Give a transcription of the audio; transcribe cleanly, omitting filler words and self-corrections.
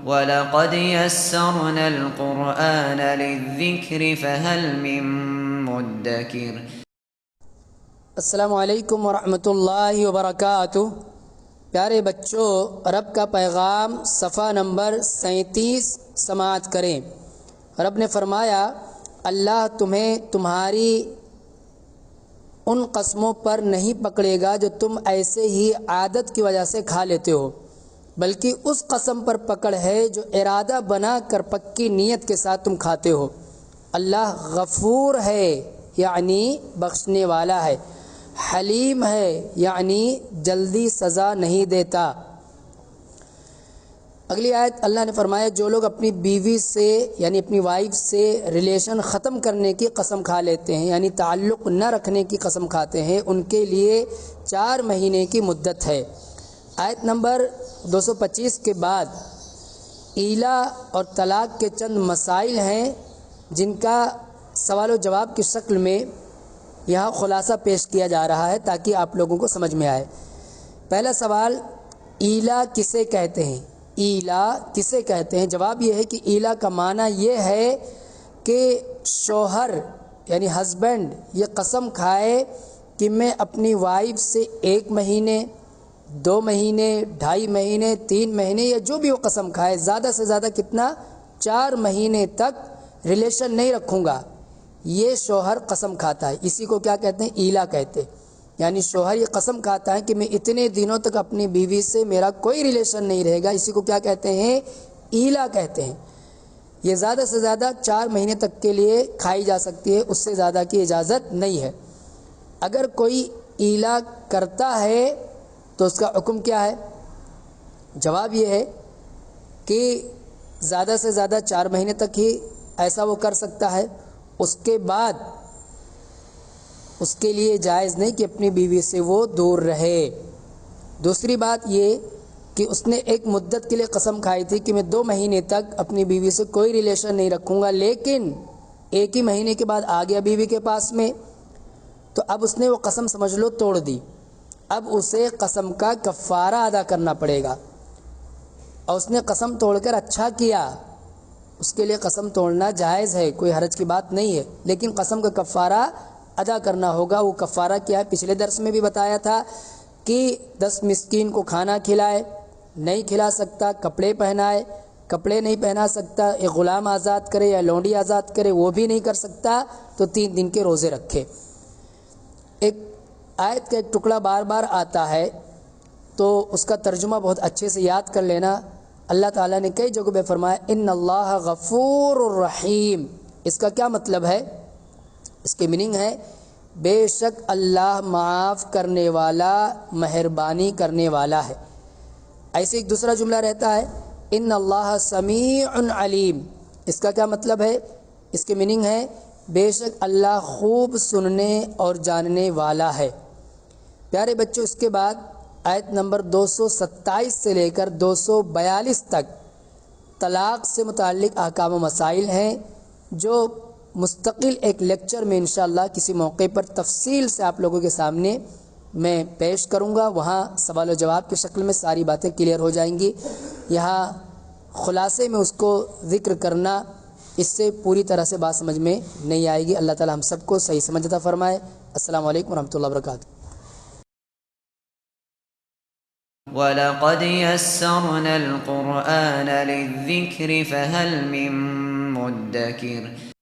وَلَقَدْ يَسَّرْنَا الْقُرْآنَ لِلذِّكْرِ فَهَلْ مِن مُّدَّكِرٍ۔ السلام علیکم ورحمۃ اللہ وبرکاتہ۔ پیارے بچوں، رب کا پیغام صفحہ نمبر 37 سماعت کریں۔ رب نے فرمایا، اللہ تمہیں تمہاری ان قسموں پر نہیں پکڑے گا جو تم ایسے ہی عادت کی وجہ سے کھا لیتے ہو، بلکہ اس قسم پر پکڑ ہے جو ارادہ بنا کر پکی نیت کے ساتھ تم کھاتے ہو۔ اللہ غفور ہے یعنی بخشنے والا ہے، حلیم ہے یعنی جلدی سزا نہیں دیتا۔ اگلی آیت اللہ نے فرمایا، جو لوگ اپنی بیوی سے یعنی اپنی وائف سے ریلیشن ختم کرنے کی قسم کھا لیتے ہیں، یعنی تعلق نہ رکھنے کی قسم کھاتے ہیں، ان کے لیے 4 مہینے کی مدت ہے۔ آیت نمبر 225 کے بعد ایلا اور طلاق کے چند مسائل ہیں جن کا سوال و جواب کی شکل میں یہاں خلاصہ پیش کیا جا رہا ہے تاکہ آپ لوگوں کو سمجھ میں آئے۔ پہلا سوال، ایلا کسے کہتے ہیں؟ ایلا کسے کہتے ہیں؟ جواب یہ ہے کہ ایلا کا معنی یہ ہے کہ شوہر یعنی ہسبینڈ یہ قسم کھائے کہ میں اپنی وائف سے 1 مہینے، 2 مہینے، 2.5 مہینے، 3 مہینے یا جو بھی وہ قسم کھائے، زیادہ سے زیادہ کتنا، 4 مہینے تک ریلیشن نہیں رکھوں گا، یہ شوہر قسم کھاتا ہے۔ اسی کو کیا کہتے ہیں؟ ایلا کہتے ہیں۔ یعنی شوہر یہ قسم کھاتا ہے کہ میں اتنے دنوں تک اپنی بیوی سے میرا کوئی ریلیشن نہیں رہے گا، اسی کو کیا کہتے ہیں؟ ایلا کہتے ہیں۔ یہ زیادہ سے زیادہ 4 مہینے تک کے لیے کھائی جا سکتی ہے، اس سے زیادہ کی اجازت نہیں ہے۔ اگر کوئی ایلا کرتا ہے تو اس کا حکم کیا ہے؟ جواب یہ ہے کہ زیادہ سے زیادہ 4 مہینے تک ہی ایسا وہ کر سکتا ہے، اس کے بعد اس کے لیے جائز نہیں کہ اپنی بیوی سے وہ دور رہے۔ دوسری بات یہ کہ اس نے ایک مدت کے لیے قسم کھائی تھی کہ میں 2 مہینے تک اپنی بیوی سے کوئی ریلیشن نہیں رکھوں گا، لیکن 1 ہی مہینے کے بعد آ گیا بیوی کے پاس میں، تو اب اس نے وہ قسم سمجھ لو توڑ دی۔ اب اسے قسم کا کفارہ ادا کرنا پڑے گا، اور اس نے قسم توڑ کر اچھا کیا، اس کے لیے قسم توڑنا جائز ہے، کوئی حرج کی بات نہیں ہے، لیکن قسم کا کفارہ ادا کرنا ہوگا۔ وہ کفارہ کیا ہے؟ پچھلے درس میں بھی بتایا تھا کہ 10 مسکین کو کھانا کھلائے، نہیں کھلا سکتا کپڑے پہنائے، کپڑے نہیں پہنا سکتا ایک غلام آزاد کرے یا لونڈی آزاد کرے، وہ بھی نہیں کر سکتا تو 3 دن کے روزے رکھے۔ ایک آیت کا ایک ٹکڑا بار بار آتا ہے تو اس کا ترجمہ بہت اچھے سے یاد کر لینا۔ اللہ تعالیٰ نے کئی جگہوں پہ فرمایا، ان اللہ غفور الرحیم۔ اس کا کیا مطلب ہے؟ اس کے میننگ ہے بے شک اللہ معاف کرنے والا، مہربانی کرنے والا ہے۔ ایسے ایک دوسرا جملہ رہتا ہے، ان اللہ سمیع علیم۔ اس کا کیا مطلب ہے؟ اس کے میننگ ہے بے شک اللہ خوب سننے اور جاننے والا ہے۔ پیارے بچوں، اس کے بعد آیت نمبر 227 سے لے کر 242 تک طلاق سے متعلق احکام و مسائل ہیں، جو مستقل ایک لیکچر میں انشاءاللہ کسی موقع پر تفصیل سے آپ لوگوں کے سامنے میں پیش کروں گا۔ وہاں سوال و جواب کی شکل میں ساری باتیں کلیئر ہو جائیں گی۔ یہاں خلاصے میں اس کو ذکر کرنا، اس سے پوری طرح سے بات سمجھ میں نہیں آئے گی۔ اللہ تعالی ہم سب کو صحیح سمجھ عطا فرمائے۔ السلام علیکم ورحمۃ اللہ وبرکاتہ۔ وَلَقَدْ يَسَّرْنَا الْقُرْآنَ لِلذِّكْرِ فَهَلْ مِن مُّدَّكِرٍ۔